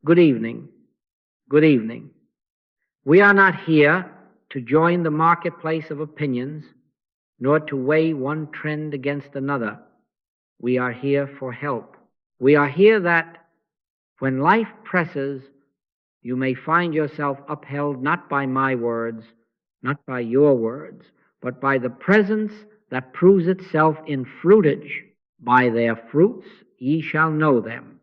Good evening. Good evening. We are not here to join the marketplace of opinions, nor to weigh one trend against another. We are here for help. We are here that when life presses, you may find yourself upheld not by my words, not by your words, but by the presence that proves itself in fruitage. By their fruits ye shall know them.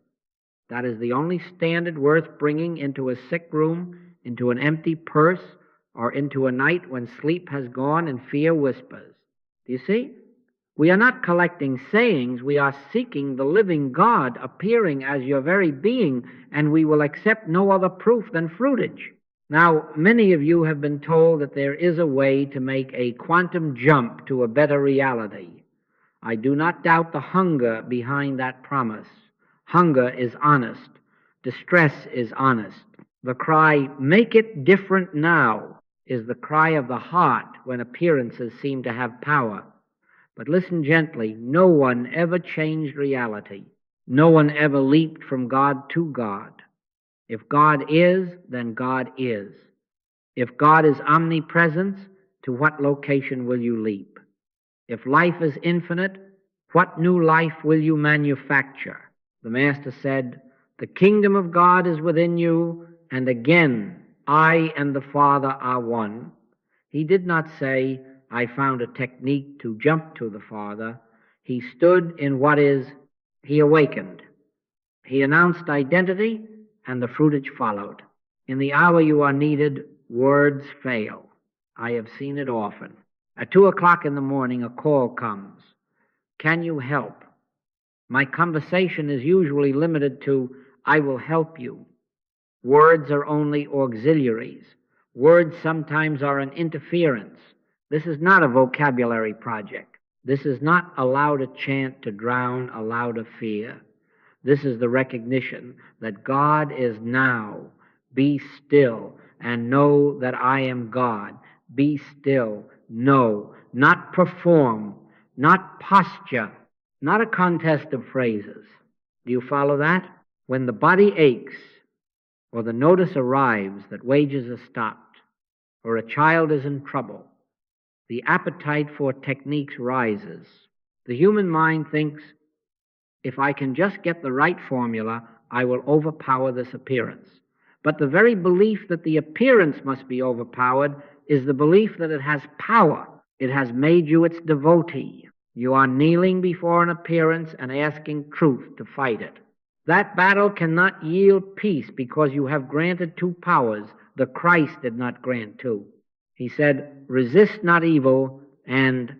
That is the only standard worth bringing into a sick room, into an empty purse, or into a night when sleep has gone and fear whispers. Do you see? We are not collecting sayings, we are seeking the living God appearing as your very being, and we will accept no other proof than fruitage. Now, many of you have been told that there is a way to make a quantum jump to a better reality. I do not doubt the hunger behind that promise. Hunger is honest. Distress is honest. The cry, "Make it different now," is the cry of the heart when appearances seem to have power. But listen gently, no one ever changed reality. No one ever leaped from God to God. If God is, then God is. If God is omnipresence, to what location will you leap? If life is infinite, what new life will you manufacture? The Master said, "The kingdom of God is within you, and again, I and the Father are one." He did not say, "I found a technique to jump to the Father." He stood in what is, he awakened. He announced identity, and the fruitage followed. In the hour you are needed, words fail. I have seen it often. At 2 o'clock in the morning, a call comes. Can you help? My conversation is usually limited to, "I will help you." Words are only auxiliaries. Words sometimes are an interference. This is not a vocabulary project. This is not a louder chant to drown a louder fear. This is the recognition that God is now. Be still and know that I am God. Be still. Know. Not perform. Not posture. Not a contest of phrases. Do you follow that? When the body aches, or the notice arrives that wages are stopped, or a child is in trouble, the appetite for techniques rises. The human mind thinks, if I can just get the right formula, I will overpower this appearance. But the very belief that the appearance must be overpowered is the belief that it has power. It has made you its devotee. You are kneeling before an appearance and asking truth to fight it. That battle cannot yield peace because you have granted two powers. The Christ did not grant two. He said, "Resist not evil," and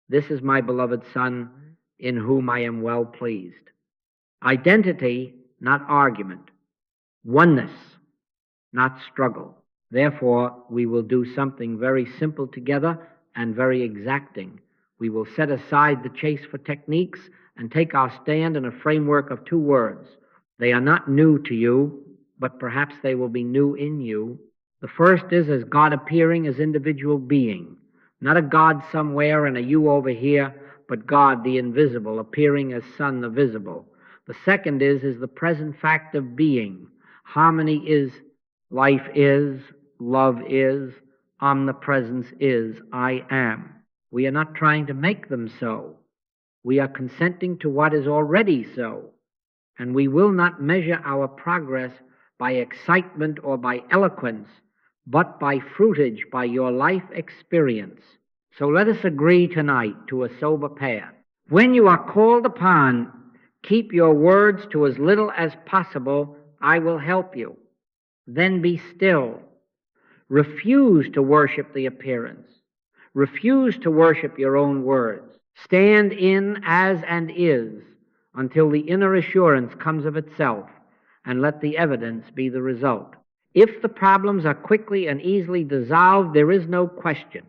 "This is my beloved Son, in whom I am well pleased." Identity, not argument. Oneness, not struggle. Therefore, we will do something very simple together and very exacting. We will set aside the chase for techniques and take our stand in a framework of two words. They are not new to you, but perhaps they will be new in you. The first is as God appearing as individual being, not a God somewhere and a you over here, but God the invisible appearing as Son the visible. The second is the present fact of being. Harmony is, life is, love is, omnipresence is, I am. We are not trying to make them so. We are consenting to what is already so. And we will not measure our progress by excitement or by eloquence, but by fruitage, by your life experience. So let us agree tonight to a sober path. When you are called upon, keep your words to as little as possible. I will help you. Then be still. Refuse to worship the appearance. Refuse to worship your own words. Stand in as and is until the inner assurance comes of itself, and let the evidence be the result. If the problems are quickly and easily dissolved, there is no question.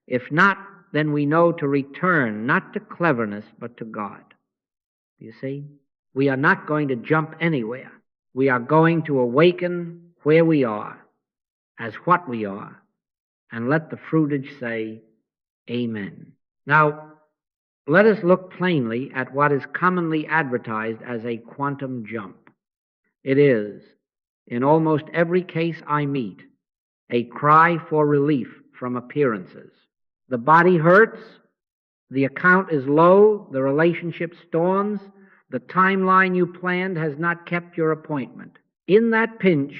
If not, then we know to return, not to cleverness, but to God. You see? We are not going to jump anywhere. We are going to awaken where we are, as what we are, and let the fruitage say, Amen. Now, let us look plainly at what is commonly advertised as a quantum jump. It is, in almost every case I meet, a cry for relief from appearances. The body hurts, the account is low, the relationship storms, the timeline you planned has not kept your appointment. In that pinch,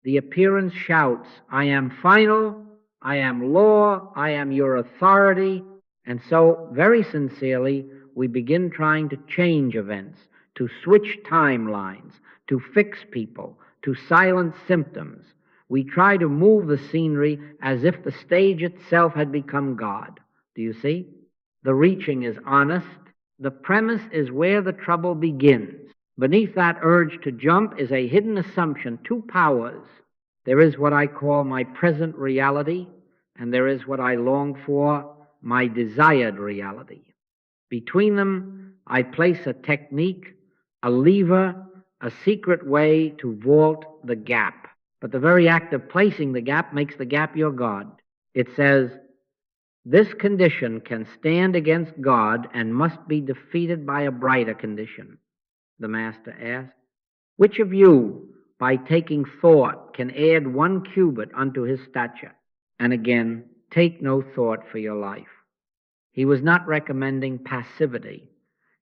the appearance shouts, I am final, I am law, I am your authority. And so, very sincerely, we begin trying to change events, to switch timelines, to fix people, to silence symptoms. We try to move the scenery as if the stage itself had become God. Do you see? The reaching is honest. The premise is where the trouble begins. Beneath that urge to jump is a hidden assumption, two powers. There is what I call my present reality, and there is what I long for, my desired reality. Between them, I place a technique, a lever, a secret way to vault the gap. But the very act of placing the gap makes the gap your God. It says, this condition can stand against God and must be defeated by a brighter condition. The Master asked, which of you, by taking thought, can add 1 cubit unto his stature? And again, take no thought for your life. He was not recommending passivity.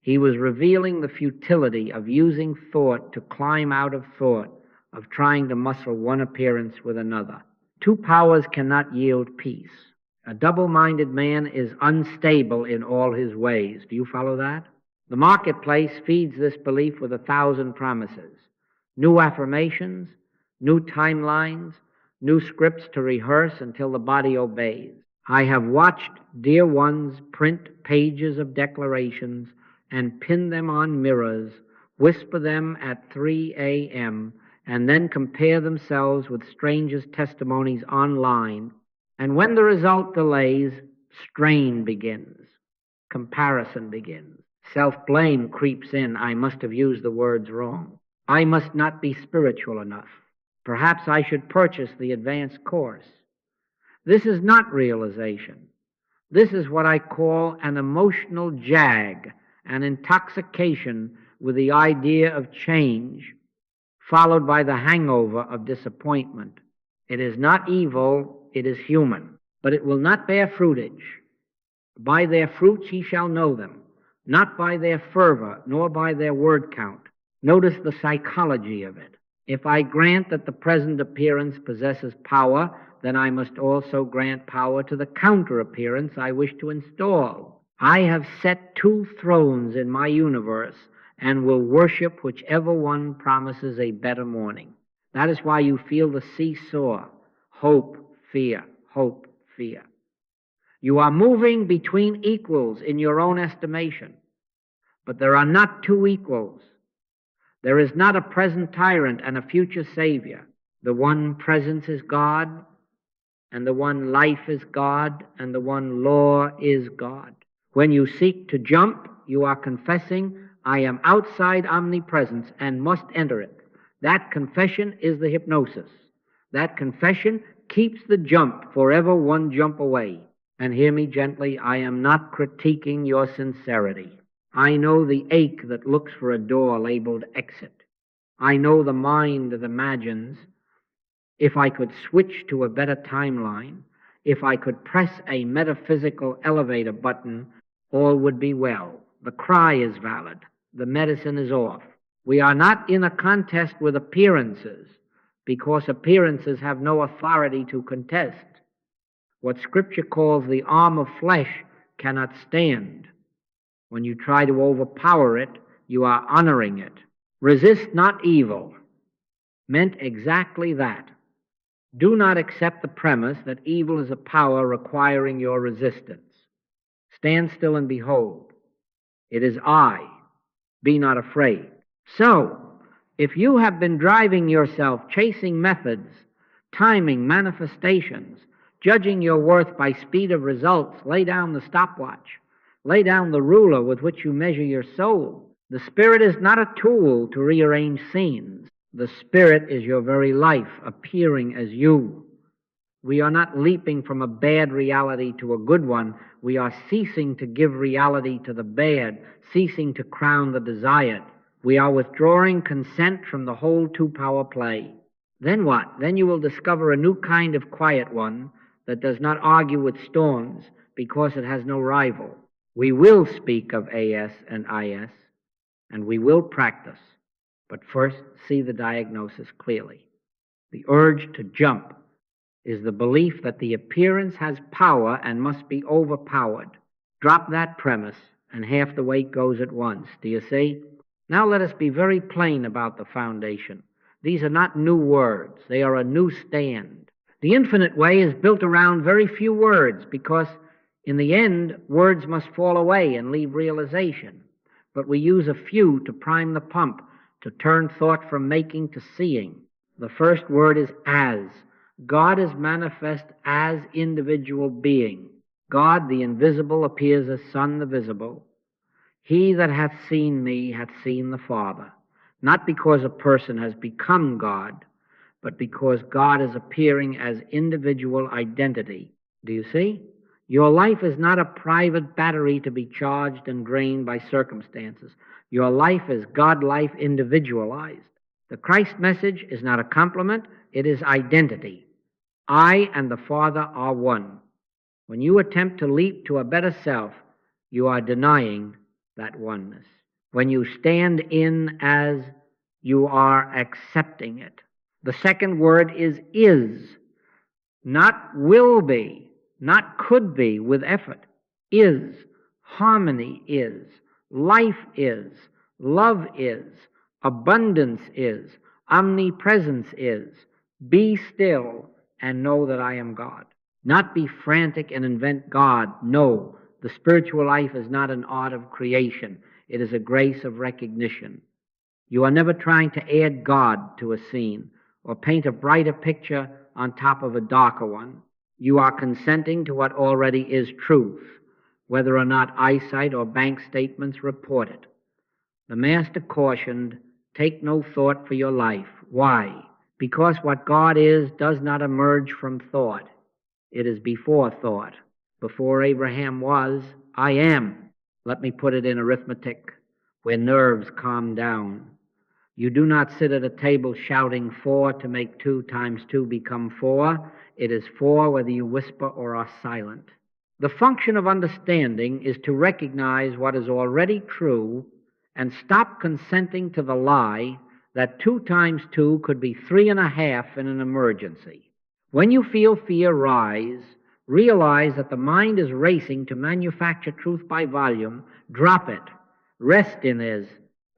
He was revealing the futility of using thought to climb out of thought, of trying to muscle one appearance with another. Two powers cannot yield peace. A double-minded man is unstable in all his ways. Do you follow that? The marketplace feeds this belief with 1,000 promises. New affirmations, new timelines, new scripts to rehearse until the body obeys. I have watched dear ones print pages of declarations and pin them on mirrors, whisper them at 3 a.m., and then compare themselves with strangers' testimonies online. And when the result delays, strain begins, comparison begins. Self-blame creeps in. I must have used the words wrong. I must not be spiritual enough. Perhaps I should purchase the advanced course. This is not realization. This is what I call an emotional jag, an intoxication with the idea of change, followed by the hangover of disappointment. It is not evil, it is human, but it will not bear fruitage. By their fruits ye shall know them, not by their fervor, nor by their word count. Notice the psychology of it. If I grant that the present appearance possesses power, then I must also grant power to the counter appearance I wish to install. I have set 2 thrones in my universe and will worship whichever one promises a better morning. That is why you feel the seesaw, hope, fear, hope, fear. You are moving between equals in your own estimation, but there are not 2 equals. There is not a present tyrant and a future savior. The one presence is God, and the one life is God, and the one law is God. When you seek to jump, you are confessing, I am outside omnipresence and must enter it. That confession is the hypnosis. That confession keeps the jump forever 1 jump away. And hear me gently, I am not critiquing your sincerity. I know the ache that looks for a door labeled exit. I know the mind that imagines, if I could switch to a better timeline, if I could press a metaphysical elevator button, all would be well. The cry is valid. The medicine is off. We are not in a contest with appearances, because appearances have no authority to contest. What Scripture calls the arm of flesh cannot stand. When you try to overpower it, you are honoring it. Resist not evil meant exactly that. Do not accept the premise that evil is a power requiring your resistance. Stand still and behold. It is I. Be not afraid. So, if you have been driving yourself, chasing methods, timing manifestations, judging your worth by speed of results, lay down the stopwatch. Lay down the ruler with which you measure your soul. The Spirit is not a tool to rearrange scenes. The Spirit is your very life, appearing as you. We are not leaping from a bad reality to a good one. We are ceasing to give reality to the bad, ceasing to crown the desired. We are withdrawing consent from the whole two-power play. Then what? Then you will discover a new kind of quiet one that does not argue with storms because it has no rival. We will speak of AS and IS, and we will practice, but first see the diagnosis clearly. The urge to jump is the belief that the appearance has power and must be overpowered. Drop that premise, and half the weight goes at once. Do you see? Now let us be very plain about the foundation. These are not new words. They are a new stand. The infinite way is built around very few words because, in the end, words must fall away and leave realization. But we use a few to prime the pump, to turn thought from making to seeing. The first word is as. God is manifest as individual being. God, the invisible, appears as Son, the visible. He that hath seen me hath seen the Father. Not because a person has become God, but because God is appearing as individual identity. Do you see? Your life is not a private battery to be charged and drained by circumstances. Your life is God life individualized. The Christ message is not a compliment, it is identity. I and the Father are one. When you attempt to leap to a better self, you are denying that oneness. When you stand in as, you are accepting it. The second word is. Not will be, not could be with effort. Is. Harmony is. Life is. Love is. Abundance is. Omnipresence is. Be still and know that I am God. Not be frantic and invent God. No, the spiritual life is not an art of creation. It is a grace of recognition. You are never trying to add God to a scene or paint a brighter picture on top of a darker one. You are consenting to what already is truth, whether or not eyesight or bank statements report it. The Master cautioned, take no thought for your life. Why? Because what God is does not emerge from thought. It is before thought. Before Abraham was, I am. Let me put it in arithmetic, where nerves calm down. You do not sit at a table shouting 4 to make 2 times 2 become 4. It is 4 whether you whisper or are silent. The function of understanding is to recognize what is already true and stop consenting to the lie that 2 times 2 could be 3.5 in an emergency. When you feel fear rise, realize that the mind is racing to manufacture truth by volume. Drop it. Rest in is.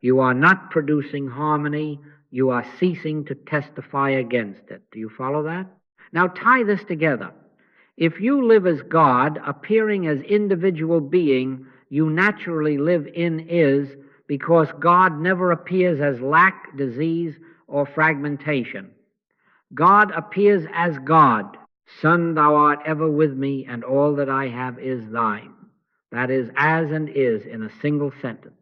You are not producing harmony. You are ceasing to testify against it. Do you follow that? Now tie this together. If you live as God, appearing as individual being, you naturally live in is, because God never appears as lack, disease, or fragmentation. God appears as God. Son, thou art ever with me, and all that I have is thine. That is as and is in a single sentence.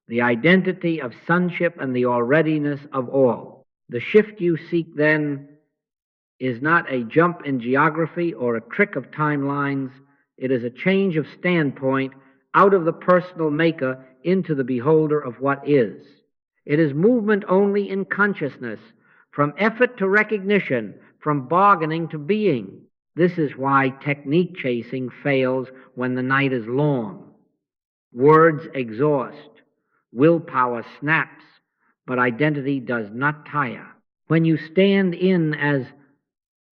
The identity of sonship and the alreadiness of all. The shift you seek then is not a jump in geography or a trick of timelines. It is a change of standpoint out of the personal maker into the beholder of what is. It is movement only in consciousness, from effort to recognition, from bargaining to being. This is why technique chasing fails when the night is long. Words exhaust. Willpower snaps, but identity does not tire. When you stand in as,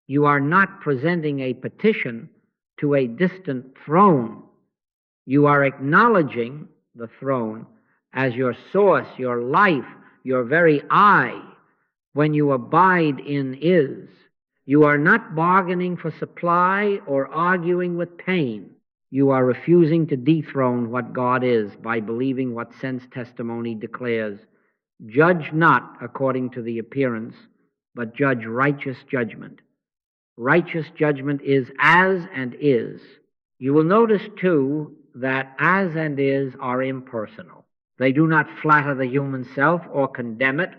you are not presenting a petition to a distant throne. You are acknowledging the throne as your source, your life, your very I. When you abide in is, you are not bargaining for supply or arguing with pain. You are refusing to dethrone what God is by believing what sense testimony declares. Judge not according to the appearance, but judge righteous judgment. Righteous judgment is as and is. You will notice, too, that as and is are impersonal. They do not flatter the human self or condemn it.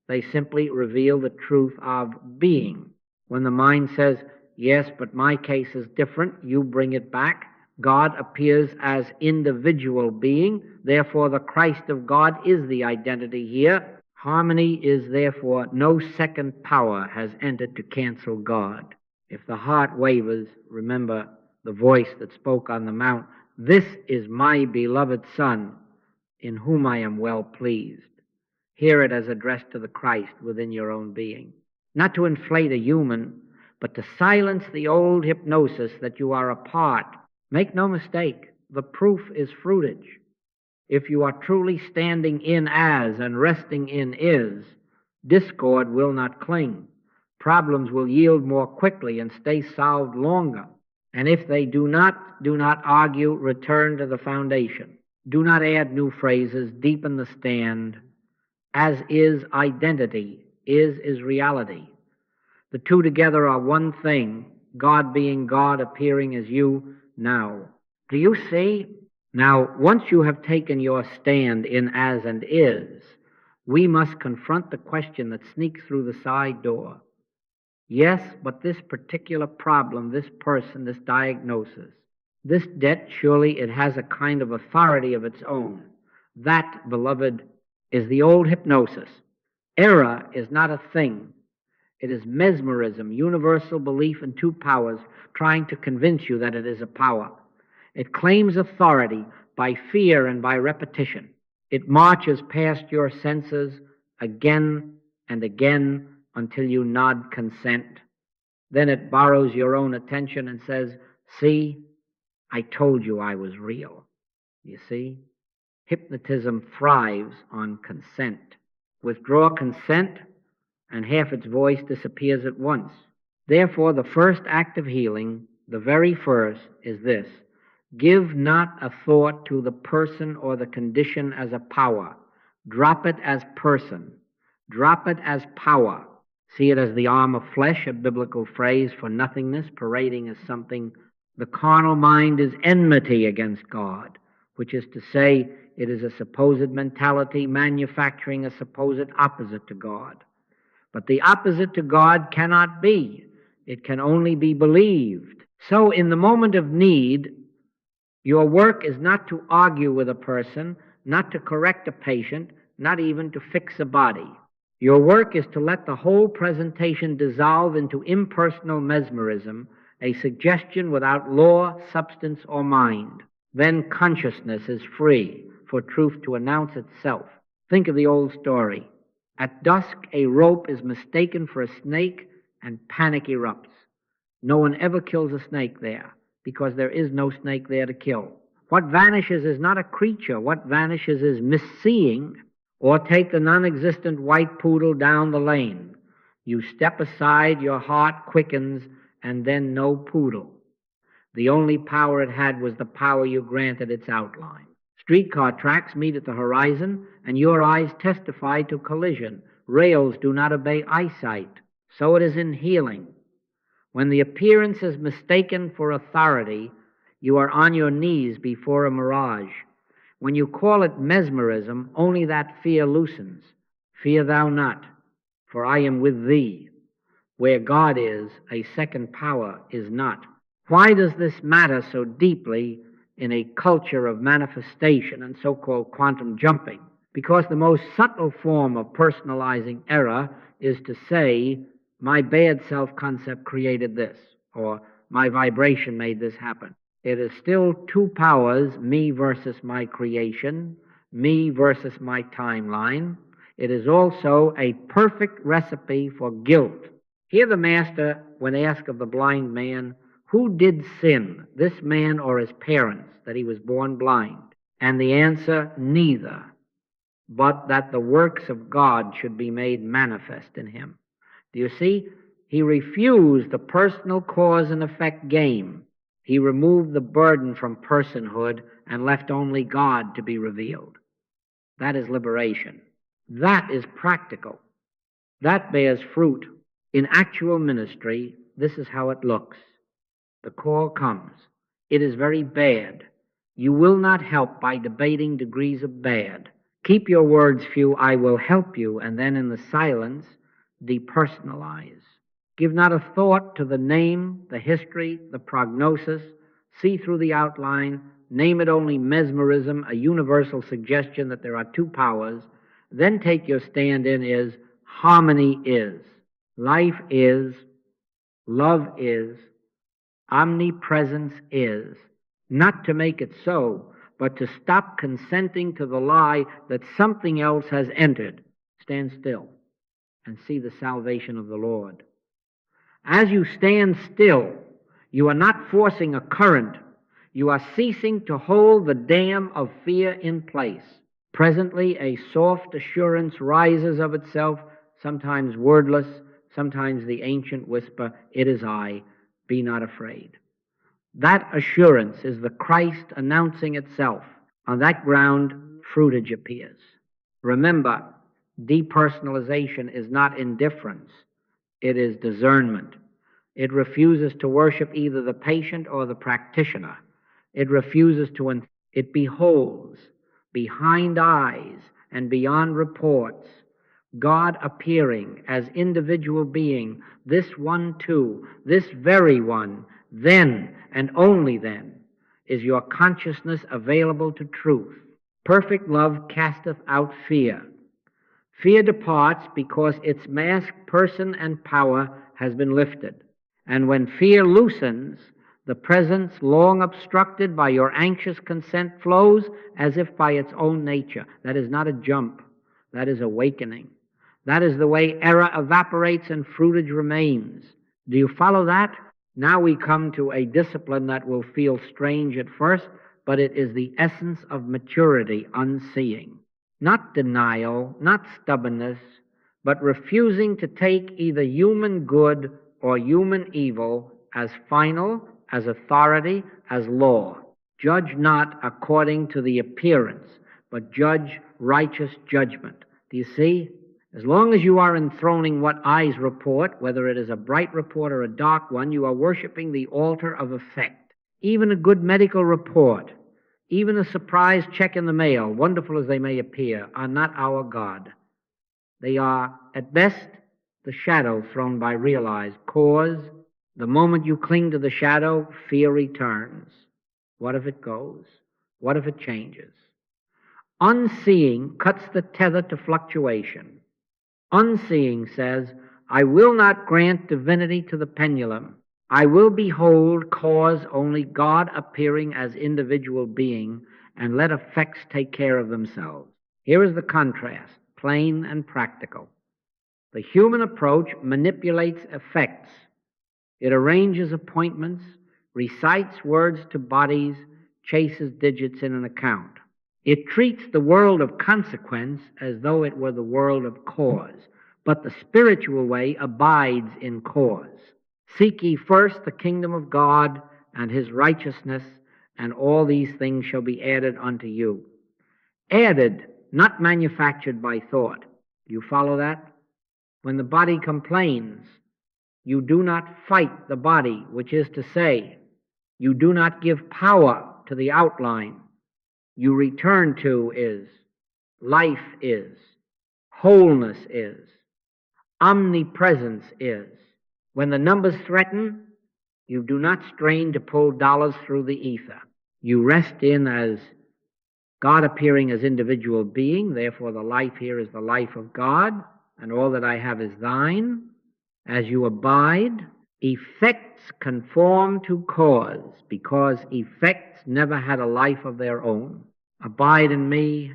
They simply reveal the truth of being. When the mind says, yes, but my case is different, you bring it back. God appears as individual being. Therefore, the Christ of God is the identity here. Harmony is therefore no second power has entered to cancel God. If the heart wavers, remember the voice that spoke on the mount, "This is my beloved Son, in whom I am well pleased." Hear it as addressed to the Christ within your own being. Not to inflate a human, but to silence the old hypnosis that you are a part. Make no mistake, the proof is fruitage. If you are truly standing in as and resting in is, discord will not cling. Problems will yield more quickly and stay solved longer. And if they do not argue, return to the foundation. Do not add new phrases, deepen the stand. As is identity, is reality. The two together are one thing, God being God, appearing as you now. Do you see? Now, once you have taken your stand in as and is, we must confront the question that sneaks through the side door. Yes, but this particular problem, this person, this diagnosis, this debt, surely it has a kind of authority of its own. That, beloved, is the old hypnosis. Error is not a thing. It is mesmerism, universal belief in two powers, trying to convince you that it is a power. It claims authority by fear and by repetition. It marches past your senses again and again until you nod consent. Then it borrows your own attention and says, "See, I told you I was real." You see? Hypnotism thrives on consent. Withdraw consent, and half its voice disappears at once. Therefore, the first act of healing, the very first, is this: give not a thought to the person or the condition as a power. Drop it as person. Drop it as power. See it as the arm of flesh, a biblical phrase for nothingness, parading as something. The carnal mind is enmity against God, which is to say, it is a supposed mentality manufacturing a supposed opposite to God. But the opposite to God cannot be. It can only be believed. So in the moment of need, your work is not to argue with a person, not to correct a patient, not even to fix a body. Your work is to let the whole presentation dissolve into impersonal mesmerism, a suggestion without law, substance, or mind. Then consciousness is free for truth to announce itself. Think of the old story. At dusk, a rope is mistaken for a snake, and panic erupts. No one ever kills a snake there, because there is no snake there to kill. What vanishes is not a creature. What vanishes is misseeing. Or take the non-existent white poodle down the lane. You step aside, your heart quickens, and then no poodle. The only power it had was the power you granted its outline. Streetcar tracks meet at the horizon, and your eyes testify to collision. Rails do not obey eyesight. So it is in healing. When the appearance is mistaken for authority, you are on your knees before a mirage. When you call it mesmerism, only that fear loosens. Fear thou not, for I am with thee. Where God is, a second power is not. Why does this matter so deeply in a culture of manifestation and so-called quantum jumping? Because the most subtle form of personalizing error is to say, my bad self-concept created this, or my vibration made this happen. It is still two powers, me versus my creation, me versus my timeline. It is also a perfect recipe for guilt. Here the Master, when asked of the blind man, who did sin, this man or his parents, that he was born blind? And the answer, neither, but that the works of God should be made manifest in him. Do you see? He refused the personal cause and effect game. He removed the burden from personhood and left only God to be revealed. That is liberation. That is practical. That bears fruit. In actual ministry, this is how it looks. The call comes. It is very bad. You will not help by debating degrees of bad. Keep your words few, I will help you, and then in the silence, depersonalize. Give not a thought to the name, the history, the prognosis. See through the outline, name it only mesmerism, a universal suggestion that there are two powers. Then take your stand in is harmony is, life is, love is, omnipresence is. Not to make it so, but to stop consenting to the lie that something else has entered. Stand still and see the salvation of the Lord. As you stand still, you are not forcing a current. You are ceasing to hold the dam of fear in place. Presently, a soft assurance rises of itself, sometimes wordless, sometimes the ancient whisper, "It is I, be not afraid." That assurance is the Christ announcing itself. On that ground, fruitage appears. Remember, depersonalization is not indifference. It is discernment. It refuses to worship either the patient or the practitioner. It refuses to, it beholds behind eyes and beyond reports God appearing as individual being, this one too, this very one, then and only then is your consciousness available to truth. Perfect love casteth out fear. Fear departs because its masked person and power has been lifted. And when fear loosens, the presence long obstructed by your anxious consent flows as if by its own nature. That is not a jump. That is awakening. That is the way error evaporates and fruitage remains. Do you follow that? Now we come to a discipline that will feel strange at first, but it is the essence of maturity, unseeing. Not denial, not stubbornness, but refusing to take either human good or human evil as final, as authority, as law. Judge not according to the appearance, but judge righteous judgment. Do you see? As long as you are enthroning what eyes report, whether it is a bright report or a dark one, you are worshiping the altar of effect. Even a good medical report, even a surprise check in the mail, wonderful as they may appear, are not our God. They are, at best, the shadow thrown by realized cause. The moment you cling to the shadow, fear returns. What if it goes? What if it changes? Unseeing cuts the tether to fluctuation. Unseeing says, I will not grant divinity to the pendulum. I will behold cause only God appearing as individual being, and let effects take care of themselves. Here is the contrast, plain and practical. The human approach manipulates effects. It arranges appointments, recites words to bodies, chases digits in an account. It treats the world of consequence as though it were the world of cause, but the spiritual way abides in cause. Seek ye first the kingdom of God and his righteousness, and all these things shall be added unto you. Added, not manufactured by thought. Do you follow that? When the body complains, you do not fight the body, which is to say, you do not give power to the outline. You return to is, life is, wholeness is, omnipresence is. When the numbers threaten, you do not strain to pull dollars through the ether. You rest in as God appearing as individual being, therefore the life here is the life of God, and all that I have is thine. As you abide, effects conform to cause, because effects never had a life of their own. Abide in me,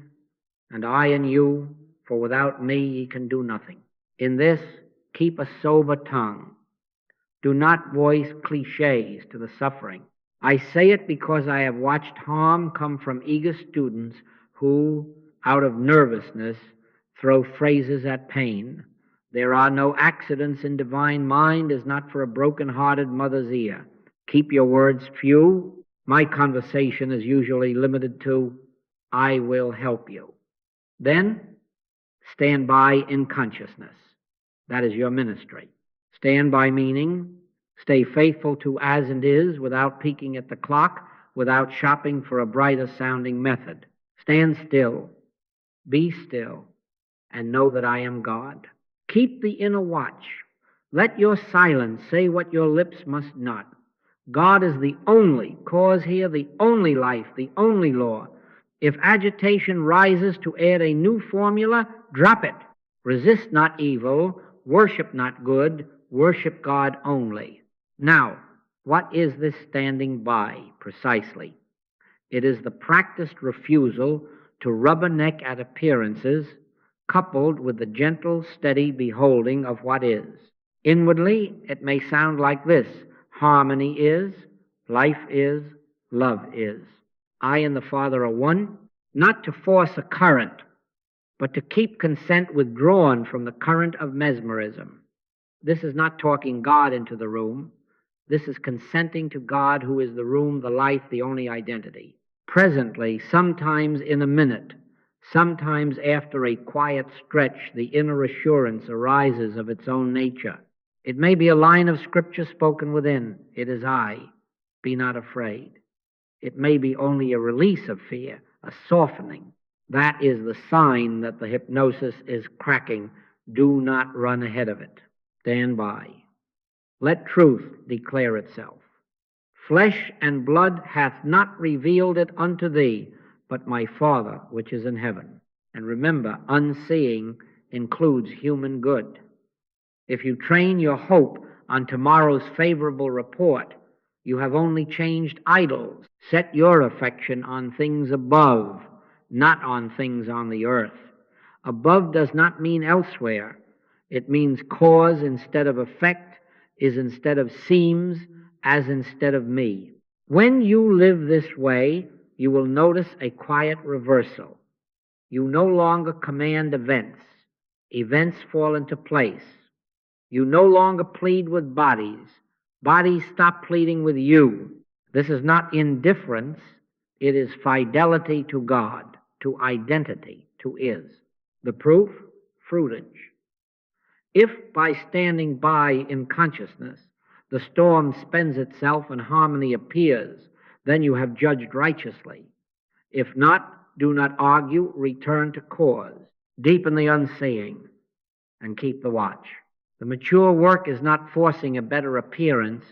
and I in you, for without me ye can do nothing. In this, keep a sober tongue. Do not voice cliches to the suffering. I say it because I have watched harm come from eager students who, out of nervousness, throw phrases at pain. There are no accidents in divine mind is not for a broken-hearted mother's ear. Keep your words few. My conversation is usually limited to, I will help you. Then, stand by in consciousness. That is your ministry. Stand by meaning, stay faithful to as and is without peeking at the clock, without shopping for a brighter sounding method. Stand still, be still, and know that I am God. Keep the inner watch. Let your silence say what your lips must not. God is the only cause here, the only life, the only law. If agitation rises to add a new formula, drop it. Resist not evil, worship not good, worship God only. Now, what is this standing by precisely? It is the practiced refusal to rubberneck at appearances, coupled with the gentle, steady beholding of what is. Inwardly, it may sound like this: harmony is, life is, love is. I and the Father are one, not to force a current, but to keep consent withdrawn from the current of mesmerism. This is not talking God into the room. This is consenting to God, who is the room, the life, the only identity. Presently, sometimes in a minute, sometimes after a quiet stretch, the inner assurance arises of its own nature. It may be a line of scripture spoken within: "It is I, be not afraid." It may be only a release of fear, a softening. That is the sign that the hypnosis is cracking. Do not run ahead of it. Stand by. Let truth declare itself. Flesh and blood hath not revealed it unto thee, but my Father which is in heaven. And remember, unseeing includes human good. If you train your hope on tomorrow's favorable report, you have only changed idols. Set your affection on things above, not on things on the earth. Above does not mean elsewhere. It means cause instead of effect, is instead of seems, as instead of me. When you live this way, you will notice a quiet reversal. You no longer command events. Events fall into place. You no longer plead with bodies. Bodies stop pleading with you. This is not indifference. It is fidelity to God, to identity, to is. The proof? Fruitage. If by standing by in consciousness the storm spends itself and harmony appears, then you have judged righteously. If not, do not argue, return to cause. Deepen the unseeing and keep the watch. The mature work is not forcing a better appearance.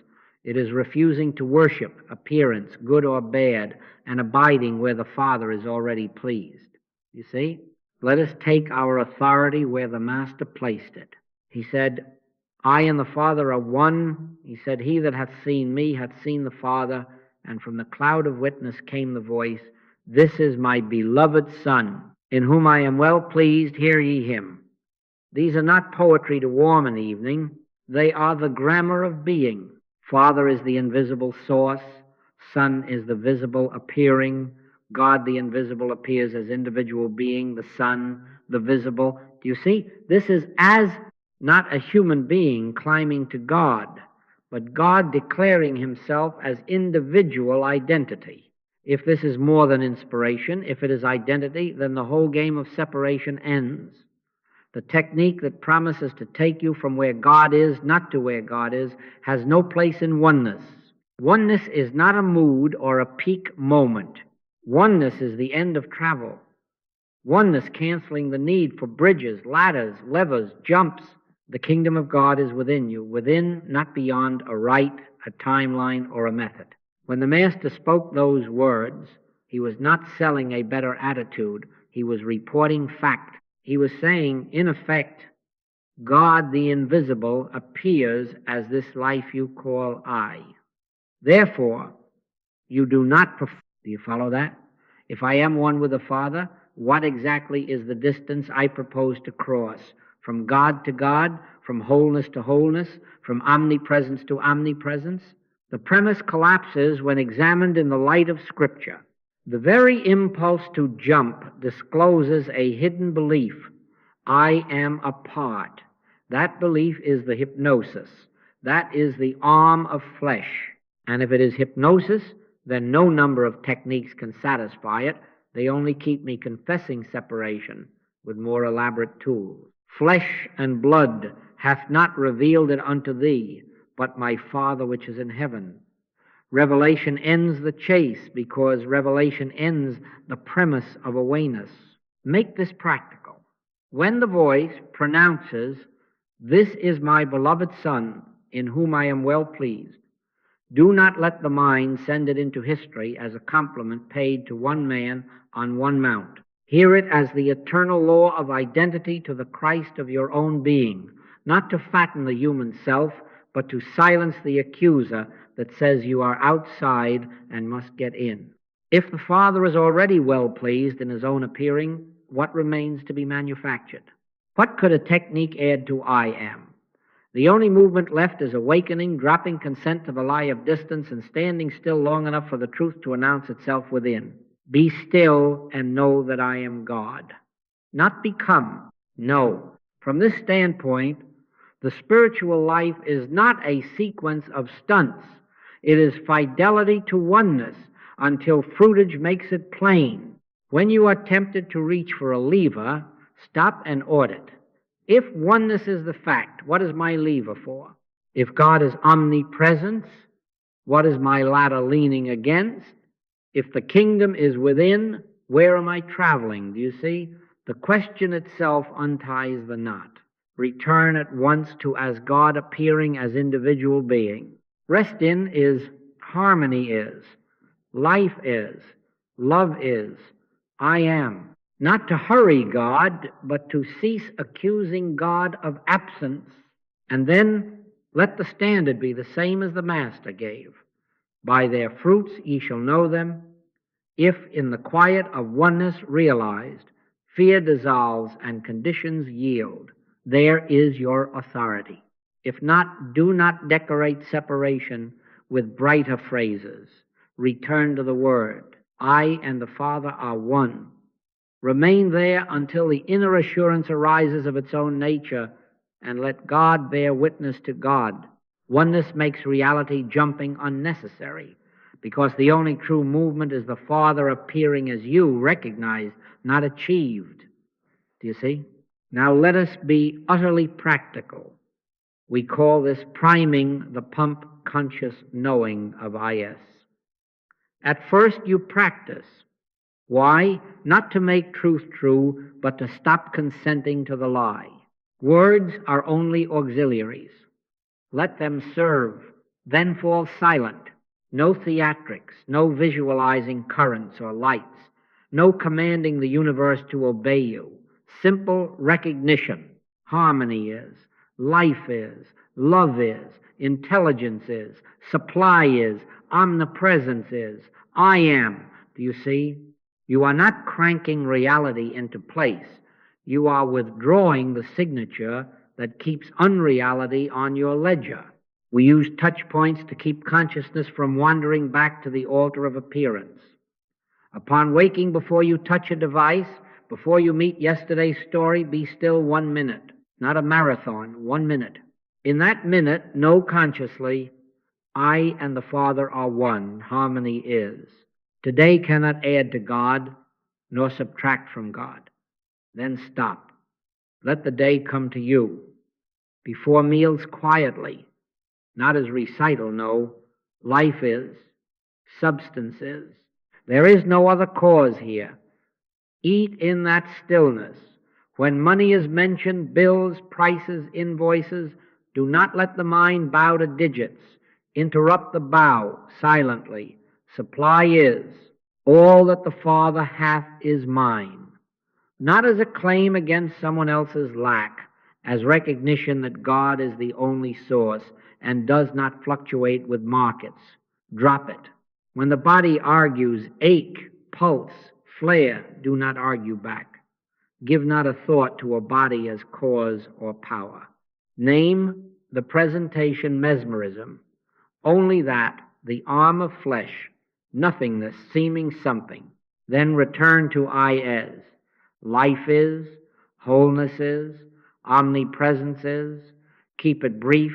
It is refusing to worship appearance, good or bad, and abiding where the Father is already pleased. You see? Let us take our authority where the Master placed it. He said, I and the Father are one. He said, he that hath seen me hath seen the Father. And from the cloud of witness came the voice, this is my beloved Son, in whom I am well pleased, hear ye him. These are not poetry to warm an evening. They are the grammar of being. Father is the invisible source. Son is the visible appearing. God, the invisible, appears as individual being. The Son, the visible. Do you see? This is as not a human being climbing to God, but God declaring himself as individual identity. If this is more than inspiration, if it is identity, then the whole game of separation ends. The technique that promises to take you from where God is, not to where God is, has no place in oneness. Oneness is not a mood or a peak moment. Oneness is the end of travel. Oneness canceling the need for bridges, ladders, levers, jumps. The kingdom of God is within you, within, not beyond a rite, a timeline, or a method. When the Master spoke those words, he was not selling a better attitude. He was reporting fact. He was saying, in effect, God the invisible appears as this life you call I. Therefore, you do not perform. Do you follow that? If I am one with the Father, what exactly is the distance I propose to cross? From God to God, from wholeness to wholeness, from omnipresence to omnipresence? The premise collapses when examined in the light of Scripture. The very impulse to jump discloses a hidden belief. I am a part. That belief is the hypnosis. That is the arm of flesh. And if it is hypnosis, then no number of techniques can satisfy it. They only keep me confessing separation with more elaborate tools. Flesh and blood hath not revealed it unto thee, but my Father which is in heaven. Revelation ends the chase because revelation ends the premise of awareness. Make this practical. When the voice pronounces, this is my beloved Son, in whom I am well pleased, Do not let the mind send it into history as a compliment paid to one man on one mount. Hear it as the eternal law of identity to the Christ of your own being, not to fatten the human self, but to silence the accuser that says you are outside and must get in. If the Father is already well pleased in his own appearing, what remains to be manufactured? What could a technique add to I am? The only movement left is awakening, dropping consent to the lie of distance, and standing still long enough for the truth to announce itself within. Be still and know that I am God. Not become, no. From this standpoint, the spiritual life is not a sequence of stunts. It is fidelity to oneness until fruitage makes it plain. When you are tempted to reach for a lever, stop and audit. If oneness is the fact, what is my lever for? If God is omnipresence, what is my ladder leaning against? If the kingdom is within, where am I traveling? Do you see? The question itself unties the knot. Return at once to as God appearing as individual being. Rest in is harmony is, life is, love is, I am. Not to hurry God, but to cease accusing God of absence, and then let the standard be the same as the Master gave. By their fruits ye shall know them. If in the quiet of oneness realized, fear dissolves and conditions yield, there is your authority. If not, do not decorate separation with brighter phrases. Return to the Word. I and the Father are one. Remain there until the inner assurance arises of its own nature, and let God bear witness to God. Oneness makes reality jumping unnecessary, because the only true movement is the Father appearing as you, recognized, not achieved. Do you see? Now let us be utterly practical. We call this priming the pump conscious knowing of IS. At first you practice. Why? Not to make truth true, but to stop consenting to the lie. Words are only auxiliaries. Let them serve, then fall silent. No theatrics, no visualizing currents or lights, no commanding the universe to obey you. Simple recognition. Harmony is, life is, love is, intelligence is, supply is, omnipresence is, I am. Do you see? You are not cranking reality into place. You are withdrawing the signature that keeps unreality on your ledger. We use touch points to keep consciousness from wandering back to the altar of appearance. Upon waking, before you touch a device, before you meet yesterday's story, be still 1 minute. Not a marathon, 1 minute. In that minute, know consciously, I and the Father are one. Harmony is. Today cannot add to God, nor subtract from God. Then stop. Let the day come to you. Before meals, quietly. Not as recital, no. Life is. Substance is. There is no other cause here. Eat in that stillness. When money is mentioned, bills, prices, invoices, do not let the mind bow to digits. Interrupt the bow silently. Supply is. All that the Father hath is mine. Not as a claim against someone else's lack, as recognition that God is the only source and does not fluctuate with markets. Drop it. When the body argues, ache, pulse, flare, do not argue back. Give not a thought to a body as cause or power. Name the presentation mesmerism. Only that, the arm of flesh, nothingness seeming something. Then return to I as. Life is, wholeness is, omnipresence is. Keep it brief,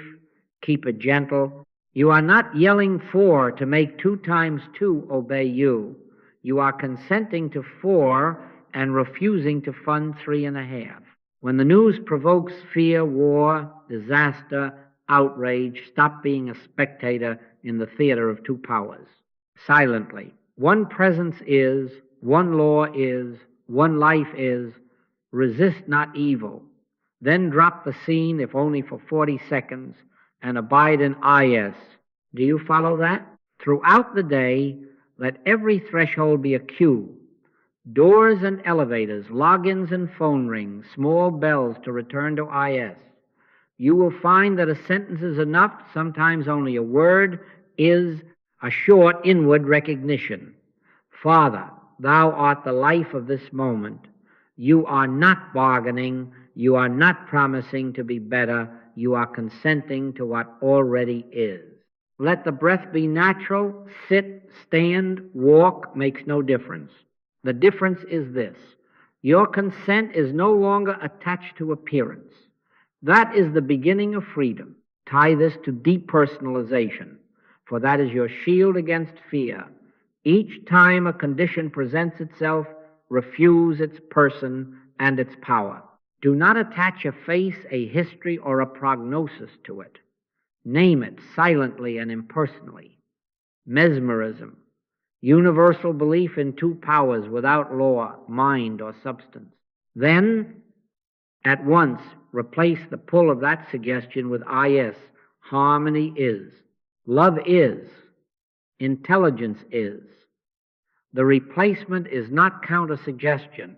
keep it gentle. You are not yelling for to make 2 times 2 obey you. You are consenting to 4 and refusing to fund 3.5. When the news provokes fear, war, disaster, outrage, stop being a spectator in the theater of 2 powers. Silently. One presence is, one law is, one life is. Resist not evil. Then drop the scene, if only for 40 seconds, and abide in IS. Do you follow that? Throughout the day, let every threshold be a cue. Doors and elevators, logins and phone rings, small bells to return to IS. You will find that a sentence is enough, sometimes only a word is a short inward recognition. Father, thou art the life of this moment. You are not bargaining, you are not promising to be better, you are consenting to what already is. Let the breath be natural, sit, stand, walk, makes no difference. The difference is this: your consent is no longer attached to appearance. That is the beginning of freedom. Tie this to depersonalization, for that is your shield against fear. Each time a condition presents itself, refuse its person and its power. Do not attach a face, a history, or a prognosis to it. Name it silently and impersonally. Mesmerism, universal belief in two powers without law, mind or substance. Then, at once, replace the pull of that suggestion with IS. Harmony is. Love is. Intelligence is. The replacement is not counter-suggestion.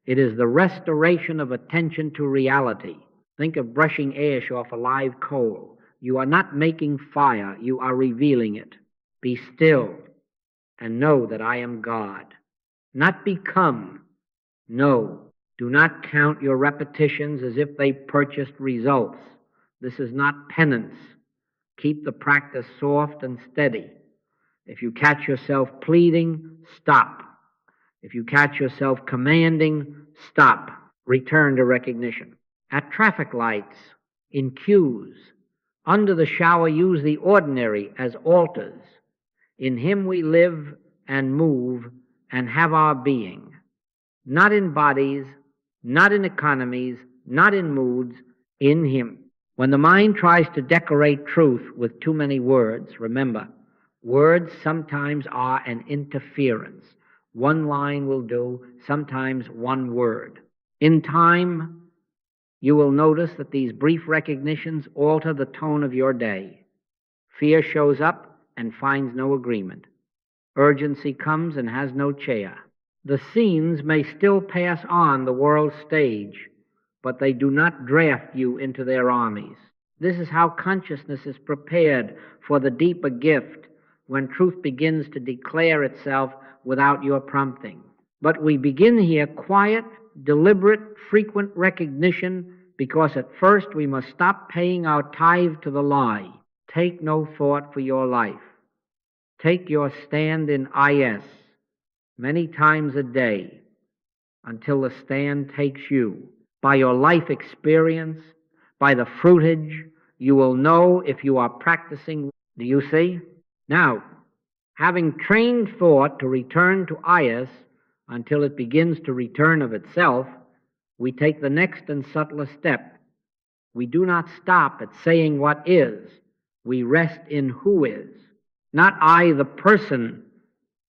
It is the restoration of attention to reality. Think of brushing ash off a live coal. You are not making fire, you are revealing it. Be still and know that I am God. Not become, know. Do not count your repetitions as if they purchased results. This is not penance. Keep the practice soft and steady. If you catch yourself pleading, stop. If you catch yourself commanding, stop. Return to recognition. At traffic lights, in queues, under the shower, use the ordinary as altars. In him we live and move and have our being. Not in bodies, not in economies, not in moods, in him. When the mind tries to decorate truth with too many words, remember, words sometimes are an interference. One line will do, sometimes one word. In time, you will notice that these brief recognitions alter the tone of your day. Fear shows up and finds no agreement. Urgency comes and has no chair. The scenes may still pass on the world stage, but they do not draft you into their armies. This is how consciousness is prepared for the deeper gift when truth begins to declare itself without your prompting. But we begin here quiet, deliberate, frequent recognition, because at first we must stop paying our tithe to the lie. Take no thought for your life. Take your stand in IS many times a day until the stand takes you. By your life experience, by the fruitage, you will know if you are practicing. Do you see? Now, having trained thought to return to IS until it begins to return of itself, we take the next and subtler step. We do not stop at saying what is. We rest in who is. Not I, the person,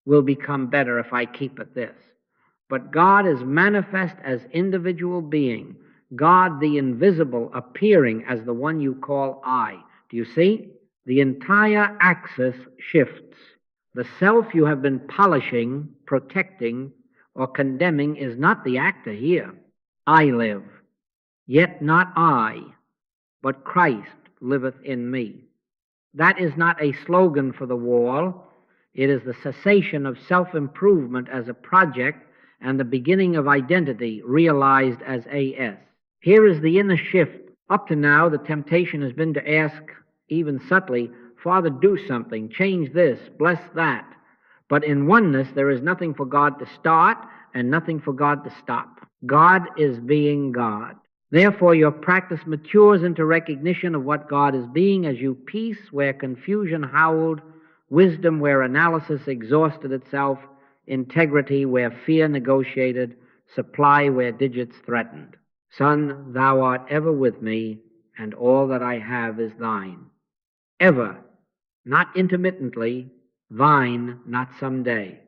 will become better if I keep at this. But God is manifest as individual being. God, the invisible, appearing as the one you call I. Do you see? The entire axis shifts. The self you have been polishing, protecting, or condemning is not the actor here. I live, yet not I, but Christ liveth in me. That is not a slogan for the wall. It is the cessation of self-improvement as a project and the beginning of identity realized as AS. Here is the inner shift. Up to now, the temptation has been to ask, even subtly, Father, do something, change this, bless that. But in oneness, there is nothing for God to start and nothing for God to stop. God is being God. Therefore, your practice matures into recognition of what God is being as you peace where confusion howled, wisdom where analysis exhausted itself, integrity where fear negotiated, supply where digits threatened. Son, thou art ever with me, and all that I have is thine. Ever, not intermittently, thine, not someday.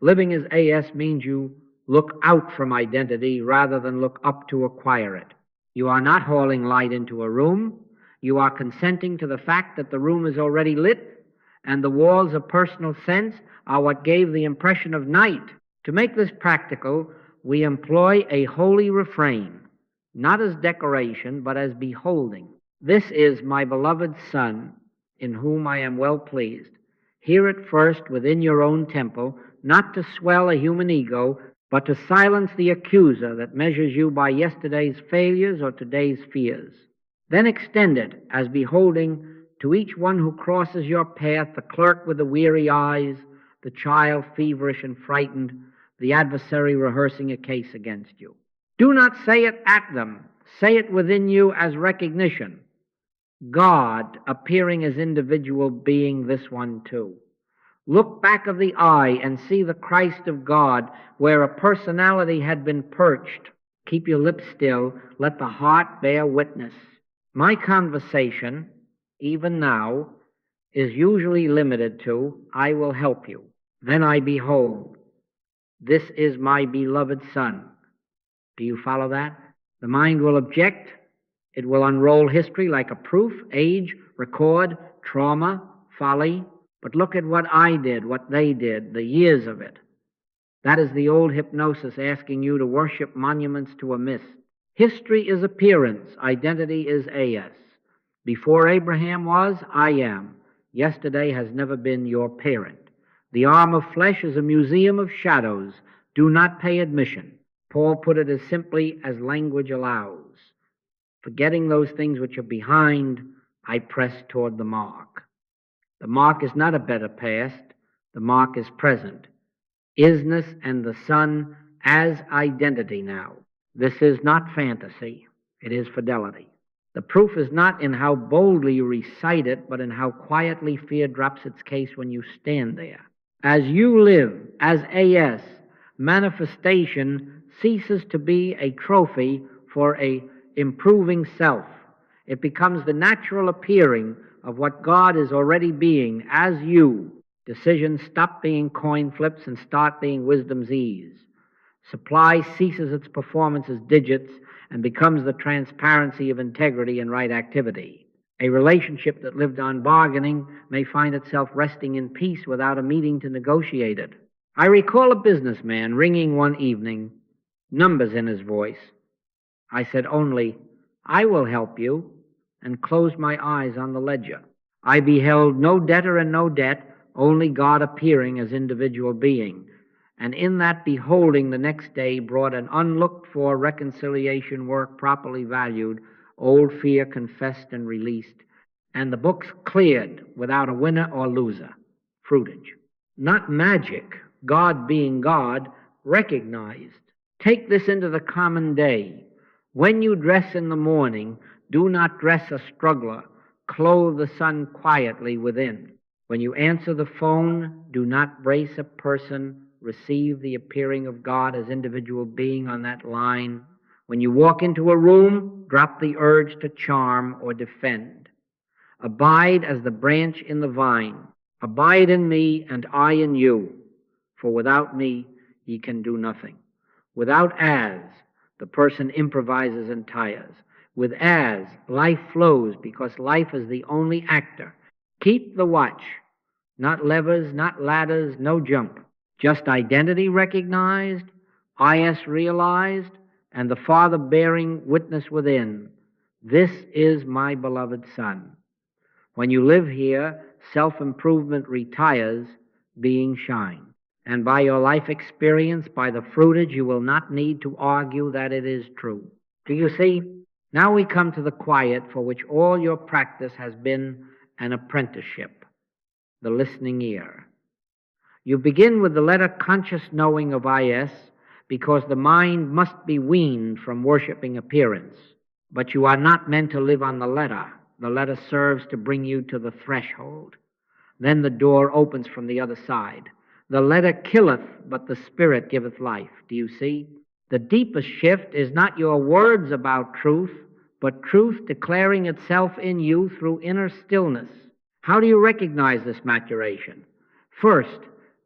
Living as AS means you look out from identity rather than look up to acquire it. You are not hauling light into a room. You are consenting to the fact that the room is already lit, and the walls of personal sense are what gave the impression of night. To make this practical, we employ a holy refrain, not as decoration, but as beholding. This is my beloved Son, in whom I am well pleased. Hear it first within your own temple, not to swell a human ego, but to silence the accuser that measures you by yesterday's failures or today's fears. Then extend it as beholding to each one who crosses your path, the clerk with the weary eyes, the child feverish and frightened, the adversary rehearsing a case against you. Do not say it at them. Say it within you as recognition. God appearing as individual being, this one too. Look back of the eye and see the Christ of God where a personality had been perched. Keep your lips still. Let the heart bear witness. My conversation, even now, is usually limited to, I will help you. Then I behold, this is my beloved Son. Do you follow that? The mind will object. It will unroll history like a proof, age, record, trauma, folly. But look at what I did, what they did, the years of it. That is the old hypnosis asking you to worship monuments to a mist. History is appearance. Identity is AS. Before Abraham was, I am. Yesterday has never been your parent. The arm of flesh is a museum of shadows. Do not pay admission. Paul put it as simply as language allows. Forgetting those things which are behind, I press toward the mark. The mark is not a better past. The mark is present. Isness and the Son as identity now. This is not fantasy. It is fidelity. The proof is not in how boldly you recite it, but in how quietly fear drops its case when you stand there. As you live as AS, manifestation ceases to be a trophy for a improving self. It becomes the natural appearing of what God is already being as you. Decisions stop being coin flips and start being wisdom's ease. Supply ceases its performance as digits and becomes the transparency of integrity and right activity. A relationship that lived on bargaining may find itself resting in peace without a meeting to negotiate it. I recall a businessman ringing one evening, numbers in his voice. I said only, I will help you, and closed my eyes on the ledger. I beheld no debtor and no debt, only God appearing as individual being. And in that beholding the next day brought an unlooked-for reconciliation work properly valued, old fear confessed and released, and the books cleared without a winner or loser. Fruitage. Not magic, God being God, recognized. Take this into the common day. When you dress in the morning, do not dress a struggler. Clothe the sun quietly within. When you answer the phone, do not brace a person. Receive the appearing of God as individual being on that line. When you walk into a room, drop the urge to charm or defend. Abide as the branch in the vine. Abide in me and I in you. For without me, ye can do nothing. Without as, the person improvises and tires. With as, life flows because life is the only actor. Keep the watch. Not levers, not ladders, no jump. Just identity recognized, IS realized, and the Father bearing witness within. This is my beloved Son. When you live here, self-improvement retires, being shine. And by your life experience, by the fruitage, you will not need to argue that it is true. Do you see? Now we come to the quiet for which all your practice has been an apprenticeship, the listening ear. You begin with the letter conscious knowing of IS because the mind must be weaned from worshiping appearance. But you are not meant to live on the letter. The letter serves to bring you to the threshold. Then the door opens from the other side. The letter killeth, but the Spirit giveth life. Do you see? The deepest shift is not your words about truth, but truth declaring itself in you through inner stillness. How do you recognize this maturation? First,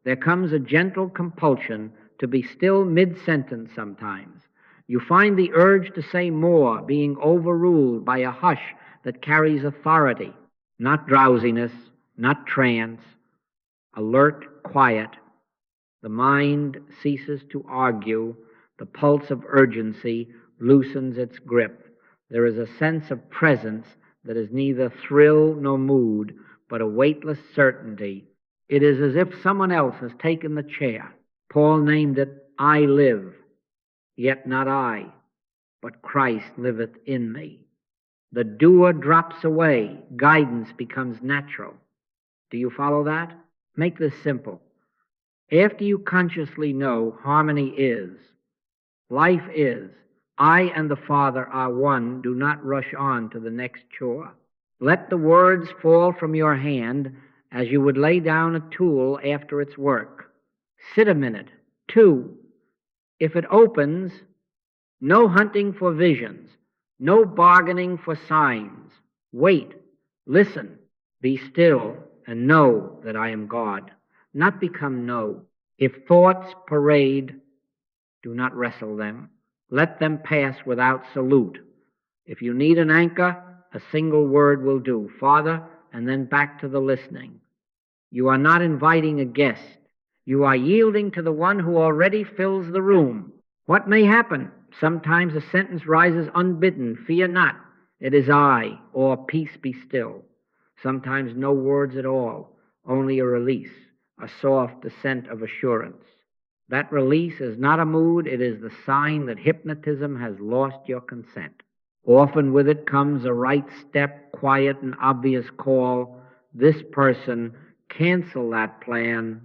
there comes a gentle compulsion to be still mid-sentence sometimes. You find the urge to say more being overruled by a hush that carries authority, not drowsiness, not trance, alert, quiet. The mind ceases to argue. The pulse of urgency loosens its grip. There is a sense of presence that is neither thrill nor mood, but a weightless certainty. It is as if someone else has taken the chair. Paul named it, I live, yet not I, but Christ liveth in me. The doer drops away. Guidance becomes natural. Do you follow that? Make this simple. After you consciously know harmony is, life is, I and the Father are one, do not rush on to the next chore. Let the words fall from your hand as you would lay down a tool after its work. Sit a minute. 2. If it opens, no hunting for visions, no bargaining for signs. Wait, listen, be still, and know that I am God. Not become no. If thoughts parade, do not wrestle them. Let them pass without salute. If you need an anchor, a single word will do. Father, and then back to the listening. You are not inviting a guest. You are yielding to the one who already fills the room. What may happen? Sometimes a sentence rises unbidden. Fear not, it is I, or peace be still. Sometimes no words at all, only a release, a soft descent of assurance. That release is not a mood, it is the sign that hypnotism has lost your consent. Often with it comes a right step, quiet and obvious call. This person, cancel that plan,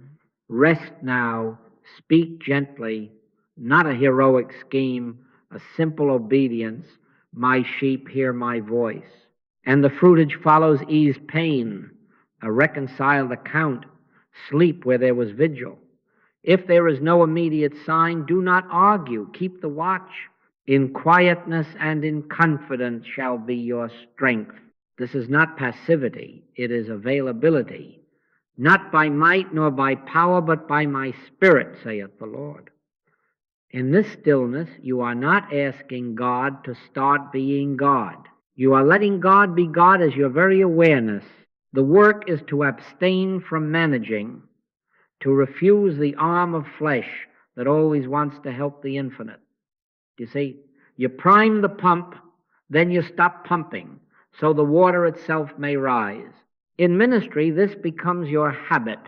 rest now, speak gently, not a heroic scheme, a simple obedience. My sheep hear my voice. And the fruitage follows ease pain, a reconciled account, sleep where there was vigil. If there is no immediate sign, do not argue, keep the watch. In quietness and in confidence shall be your strength. This is not passivity, it is availability. Not by might nor by power, but by my Spirit, saith the Lord. In this stillness, you are not asking God to start being God. You are letting God be God as your very awareness. The work is to abstain from managing, to refuse the arm of flesh that always wants to help the infinite. You see, you prime the pump, then you stop pumping, so the water itself may rise. In ministry, this becomes your habit.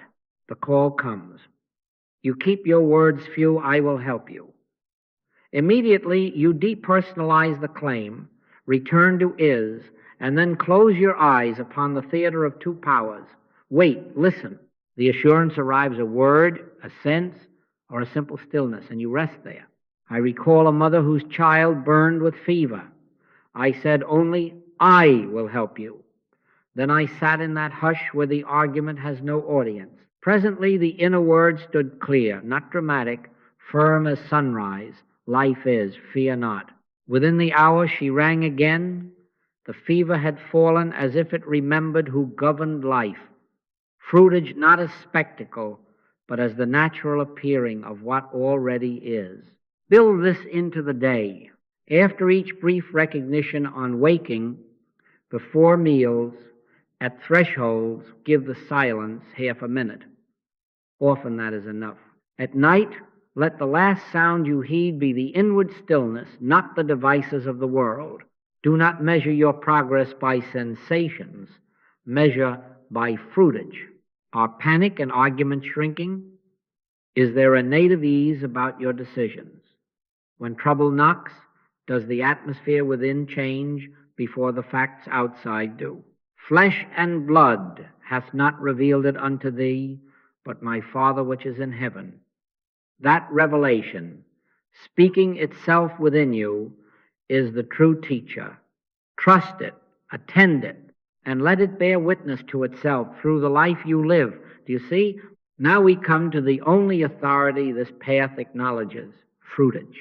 The call comes. You keep your words few, I will help you. Immediately, you depersonalize the claim, return to is, and then close your eyes upon the theater of two powers. Wait, listen. The assurance arrives a word, a sense, or a simple stillness, and you rest there. I recall a mother whose child burned with fever. I said only, I will help you. Then I sat in that hush where the argument has no audience. Presently the inner word stood clear, not dramatic, firm as sunrise. Life is, fear not. Within the hour she rang again. The fever had fallen as if it remembered who governed life. Fruitage not as spectacle, but as the natural appearing of what already is. Build this into the day. After each brief recognition on waking, before meals, at thresholds, give the silence half a minute. Often that is enough. At night, let the last sound you heed be the inward stillness, not the devices of the world. Do not measure your progress by sensations. Measure by fruitage. Are panic and argument shrinking? Is there a native ease about your decisions? When trouble knocks, does the atmosphere within change before the facts outside do? Flesh and blood hath not revealed it unto thee, but my Father which is in heaven. That revelation, speaking itself within you, is the true teacher. Trust it, attend it, and let it bear witness to itself through the life you live. Do you see? Now we come to the only authority this path acknowledges, fruitage.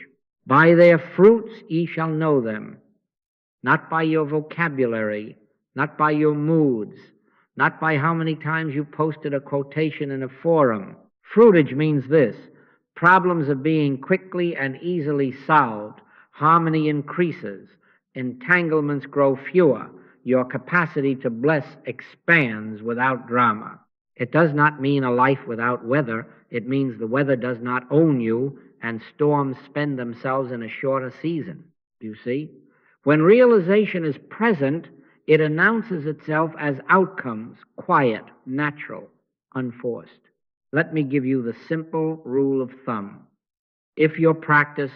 By their fruits ye shall know them, not by your vocabulary, not by your moods, not by how many times you posted a quotation in a forum. Fruitage means this: problems are being quickly and easily solved, harmony increases, entanglements grow fewer, your capacity to bless expands without drama. It does not mean a life without weather. It means the weather does not own you and storms spend themselves in a shorter season. Do you see? When realization is present, it announces itself as outcomes, quiet, natural, unforced. Let me give you the simple rule of thumb. If your practice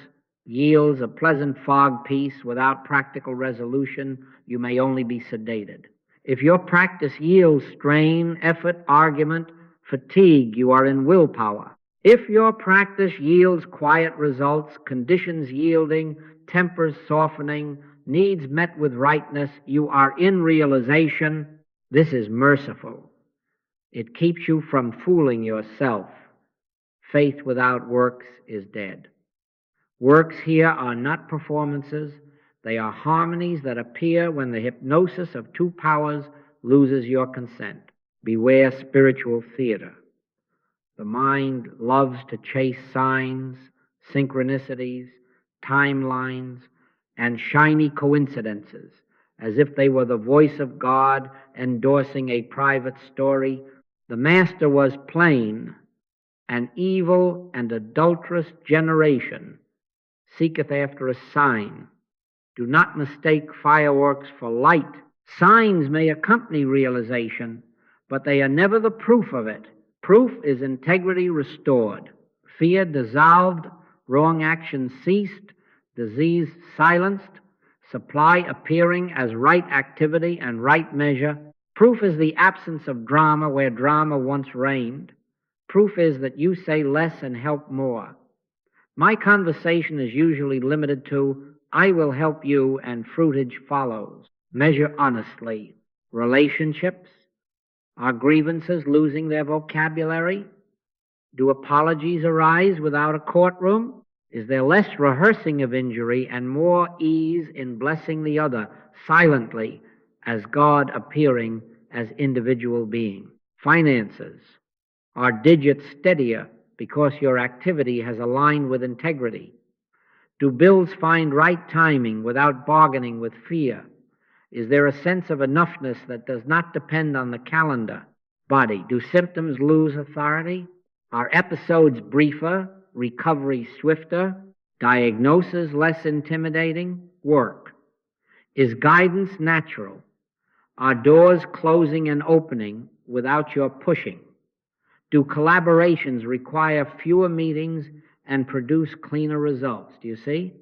yields a pleasant fog peace without practical resolution, you may only be sedated. If your practice yields strain, effort, argument, fatigue, you are in willpower. If your practice yields quiet results, conditions yielding, tempers softening, needs met with rightness, you are in realization. This is merciful. It keeps you from fooling yourself. Faith without works is dead. Works here are not performances. They are harmonies that appear when the hypnosis of two powers loses your consent. Beware spiritual theater. The mind loves to chase signs, synchronicities, timelines, and shiny coincidences, as if they were the voice of God endorsing a private story. The master was plain. An evil and adulterous generation seeketh after a sign. Do not mistake fireworks for light. Signs may accompany realization, but they are never the proof of it. Proof is integrity restored, fear dissolved, wrong action ceased, disease silenced, supply appearing as right activity and right measure. Proof is the absence of drama where drama once reigned. Proof is that you say less and help more. My conversation is usually limited to, I will help you, and fruitage follows. Measure honestly. Relationships? Are grievances losing their vocabulary? Do apologies arise without a courtroom? Is there less rehearsing of injury and more ease in blessing the other silently as God appearing as individual being? Finances? Are digits steadier because your activity has aligned with integrity? Do bills find right timing without bargaining with fear? Is there a sense of enoughness that does not depend on the calendar? Body, do symptoms lose authority? Are episodes briefer, recovery swifter, diagnosis less intimidating? Work. Is guidance natural? Are doors closing and opening without your pushing? Do collaborations require fewer meetings and produce cleaner results? Do you see?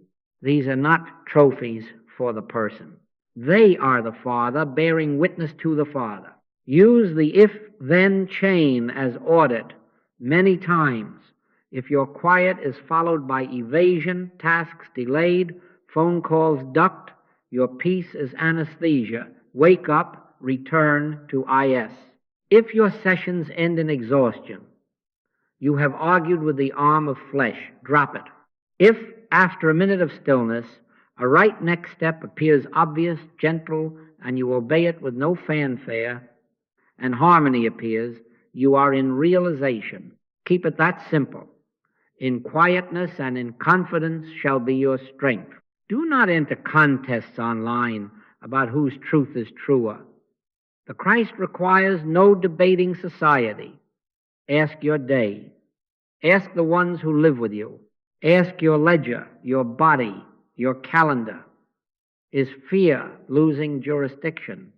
These are not trophies for the person. They are the Father bearing witness to the Father. Use the if-then chain as ordered many times. If your quiet is followed by evasion, tasks delayed, phone calls ducked, your peace is anesthesia. Wake up, return to IS. If your sessions end in exhaustion, you have argued with the arm of flesh, drop it. If, after a minute of stillness, a right next step appears obvious, gentle, and you obey it with no fanfare, and harmony appears, you are in realization. Keep it that simple. In quietness and in confidence shall be your strength. Do not enter contests online about whose truth is truer. The Christ requires no debating society. Ask your day. Ask the ones who live with you. Ask your ledger, your body, your calendar. Is fear losing jurisdiction?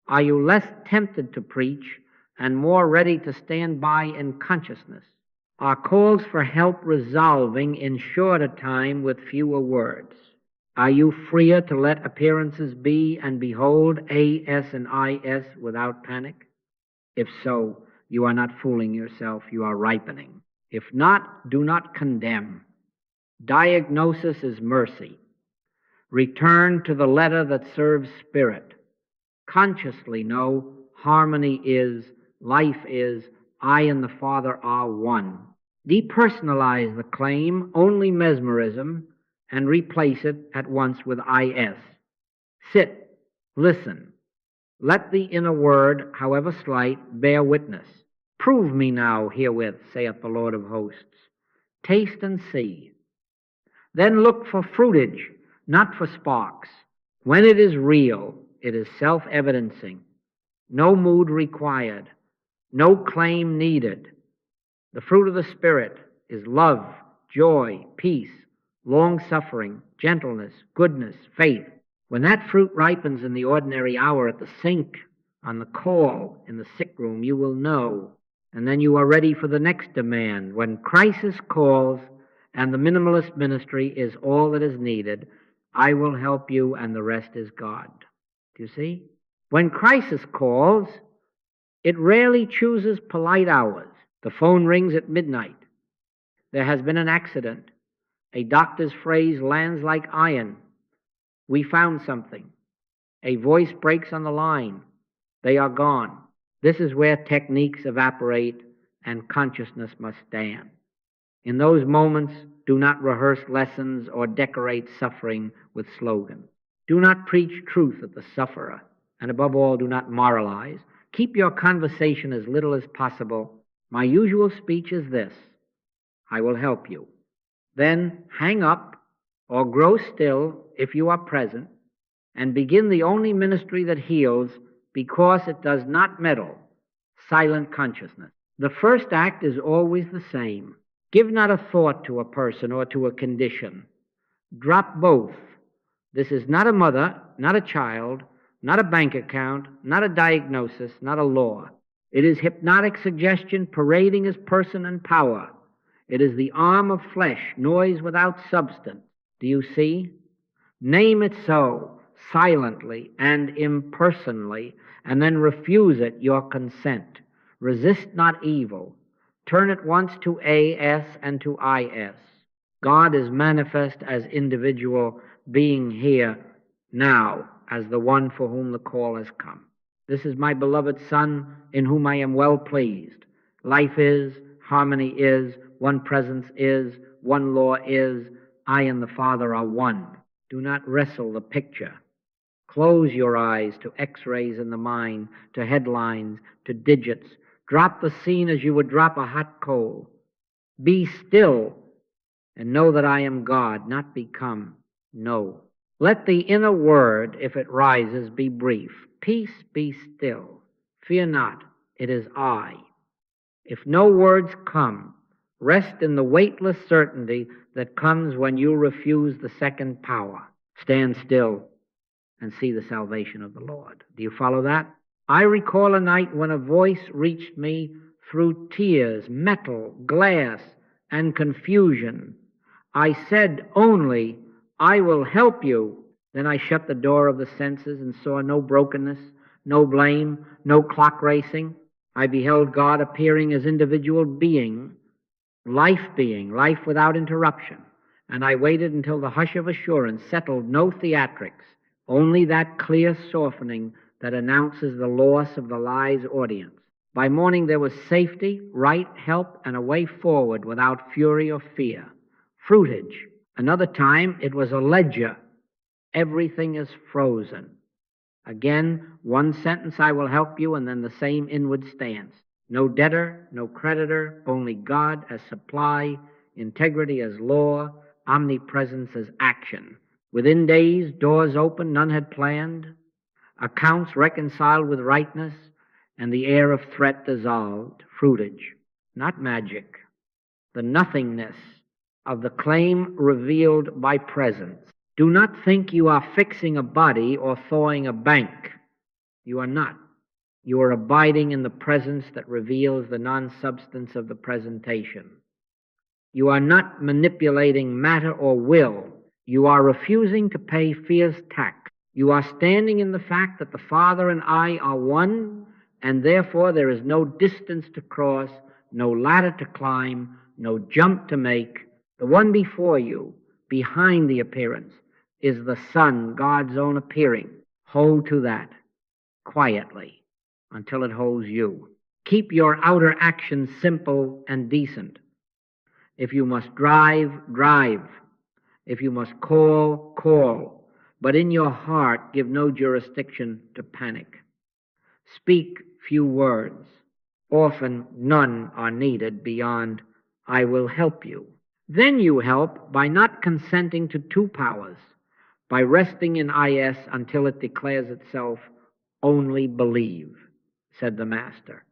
Are you less tempted to preach and more ready to stand by in consciousness? Are calls for help resolving in shorter time with fewer words? Are you freer to let appearances be and behold AS and IS without panic? If so, you are not fooling yourself, you are ripening. If not, do not condemn. Diagnosis is mercy. Return to the letter that serves spirit. Consciously know harmony is, life is, I and the Father are one. Depersonalize the claim, only mesmerism, and replace it at once with IS. Sit, listen. Let the inner word, however slight, bear witness. Prove me now herewith, saith the Lord of hosts. Taste and see. Then look for fruitage, not for sparks. When it is real, It is self-evidencing. No mood required. No claim needed. The fruit of the Spirit is love, joy, peace, long-suffering, gentleness, goodness, faith. When that fruit ripens in the ordinary hour at the sink, on the call, in the sick room, you will know. And then you are ready for the next demand. When crisis calls and the minimalist ministry is all that is needed, I will help you and the rest is God. Do you see? When crisis calls, it rarely chooses polite hours. The phone rings at midnight. There has been an accident. A doctor's phrase lands like iron. We found something. A voice breaks on the line. They are gone. This is where techniques evaporate and consciousness must stand. In those moments, do not rehearse lessons or decorate suffering with slogans. Do not preach truth at the sufferer, and above all, do not moralize. Keep your conversation as little as possible. My usual speech is this: I will help you. Then hang up or grow still if you are present, and begin the only ministry that heals because it does not meddle, silent consciousness. The first act is always the same. Give not a thought to a person or to a condition. Drop both. This is not a mother, not a child, not a bank account, not a diagnosis, not a law. It is hypnotic suggestion parading as person and power. It is the arm of flesh, noise without substance. Do you see? Name it so, silently and impersonally, and then refuse it your consent. Resist not evil. Turn it once to A-S and to I-S. God is manifest as individual being here now as the one for whom the call has come. This is my beloved Son in whom I am well pleased. Life is, harmony is, one presence is, one law is, I and the Father are one. Do not wrestle the picture. Close your eyes to x-rays in the mind, to headlines, to digits. Drop the scene as you would drop a hot coal. Be still and know that I am God, not become. No. Let the inner word, if it rises, be brief. Peace, be still. Fear not, it is I. If no words come, rest in the weightless certainty that comes when you refuse the second power. Stand still and see the salvation of the Lord. Do you follow that? I recall a night when a voice reached me through tears, metal, glass, and confusion. I said only, I will help you. Then I shut the door of the senses and saw no brokenness, no blame, no clock racing. I beheld God appearing as individual being, life without interruption. And I waited until the hush of assurance settled no theatrics, only that clear softening that announces the loss of the lie's audience. By morning there was safety, right, help, and a way forward without fury or fear. Fruitage. Another time it was a ledger. Everything is frozen. Again, one sentence, I will help you, and then the same inward stance. No debtor, no creditor, only God as supply, integrity as law, omnipresence as action. Within days, doors open none had planned, accounts reconciled with rightness, and the air of threat dissolved. Fruitage, not magic. The nothingness of the claim revealed by presence. Do not think you are fixing a body or thawing a bank. You are not. You are abiding in the presence that reveals the non-substance of the presentation. You are not manipulating matter or will. You are refusing to pay fierce tax. You are standing in the fact that the Father and I are one, and therefore there is no distance to cross, no ladder to climb, no jump to make. The one before you, behind the appearance, is the Son, God's own appearing. Hold to that quietly until it holds you. Keep your outer actions simple and decent. If you must drive, drive. If you must call, call. But in your heart, give no jurisdiction to panic. Speak few words. Often none are needed beyond, I will help you. Then you help by not consenting to two powers, by resting in IS until it declares itself, only believe, said the Master.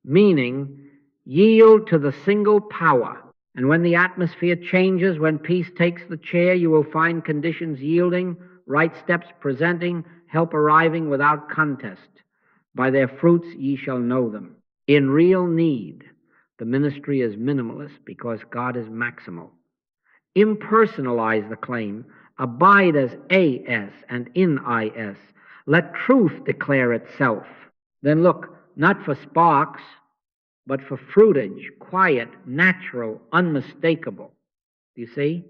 Meaning, yield to the single power. And when the atmosphere changes, when peace takes the chair, you will find conditions yielding, right steps presenting, help arriving without contest. By their fruits ye shall know them. In real need, the ministry is minimalist because God is maximal. Impersonalize the claim. Abide as AS and in IS. Let truth declare itself. Then look, not for sparks, but for fruitage, quiet, natural, unmistakable. Do you see?